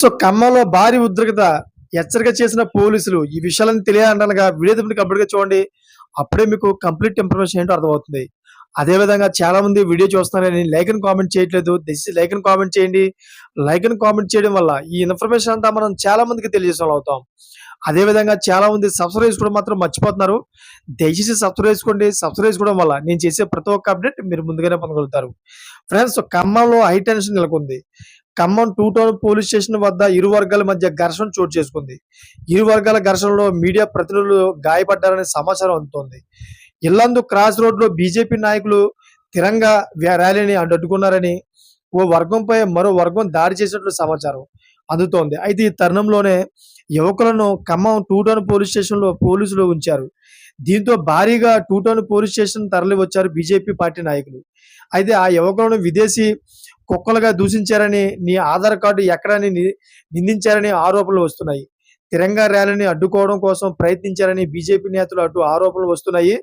So ఖమ్మంలో భారీ ఉద్రిక్తత హెచ్చరిక చేసిన పోలీసులు ఈ విషయాలను తెలియాలనగా వీడియో కంప్లీట్‌గా చూడండి. అప్పుడే మీకు కంప్లీట్ ఇన్ఫర్మేషన్ ఏంటో అర్థమవుతుంది. అదే విధంగా చాలా మంది వీడియో చూస్తున్నారని లైక్ అండ్ కామెంట్ చేయట్లేదు. దయచేసి లైక్ అండ్ కామెంట్ చేయండి. లైక్ అండ్ కామెంట్ చేయడం వల్ల ఈ ఇన్ఫర్మేషన్ అంతా మనం చాలా మందికి తెలియజేసేవాళ్ళం అవుతాం. అదే విధంగా చాలా మంది సబ్స్క్రైబ్ చేసుకోవడం మాత్రం మర్చిపోతున్నారు. దయచేసి సబ్స్క్రైబ్ చేసుకోండి. సబ్స్క్రైబ్ చేసుకోవడం వల్ల నేను చేసే ప్రతి ఒక్క అప్డేట్ మీరు ముందుగానే పొందగలుగుతారు. ఫ్రెండ్స్, ఖమ్మంలో హై టెన్షన్ నెలకొంది. ఖమ్మం 2 టౌన్ పోలీస్ స్టేషన్ వద్ద ఇరు వర్గాల మధ్య ఘర్షణ చోటు చేసుకుంది. ఇరు వర్గాల ఘర్షణలో మీడియా ప్రతినిధులు గాయపడ్డారనే సమాచారం అందుతోంది. ఇల్లందు క్రాస్ రోడ్లో బీజేపీ నాయకులు తిరంగా ర్యాలీని అడ్డుకున్నారని, ఓ వర్గంపై మరో వర్గం దాడి చేసినట్లు సమాచారం అందుతోంది. అయితే ఈ తరుణంలోనే యువకులను ఖమ్మం 2 టౌన్ పోలీస్ స్టేషన్‌లో పోలీసులు ఉంచారు. దీంతో భారీగా 2 టౌన్ పోలీస్ స్టేషన్ తరలి వచ్చారు బీజేపీ పార్టీ నాయకులు. అయితే ఆ యువకులను విదేశీ కుక్కలుగా దూషించారని, నీ ఆధార్ కార్డు ఎక్కడని నిందించారని ఆరోపణలు వస్తున్నాయి. తిరంగా ర్యాలీని అడ్డుకోవడం కోసం ప్రయత్నించారని బీజేపీ నేతలు అటు ఆరోపణలు వస్తున్నాయి.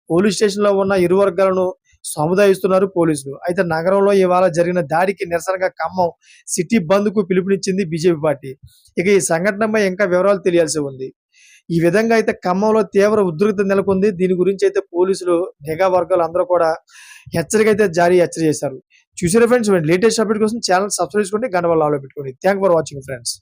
పోలీస్ స్టేషన్‌లో ఉన్న ఇరు వర్గాలను సముదాయిస్తున్నారు పోలీసులు. అయితే నగరంలో ఇవాళ జరిగిన దాడికి నిరసనగా ఖమ్మం సిటీ బంద్‌కు పిలుపునిచ్చింది బీజేపీ పార్టీ. ఇక ఈ సంఘటనపై ఇంకా వివరాలు తెలియాల్సి ఉంది. ఈ విధంగా అయితే ఖమ్మంలో తీవ్ర ఉద్రిక్తత నెలకొంది. దీని గురించి అయితే పోలీసులు, నిఘా వర్గాలు అందరూ కూడా హెచ్చరిక చేశారు. చూసారా ఫ్రెండ్స్, లేటెస్ట్ అప్డేట్ కోసం ఛానల్ సబ్స్క్రైబ్ చేసుకోండి, గంట బెల్ ఆన్‌లో పెట్టుకోండి. Thank for watching friends.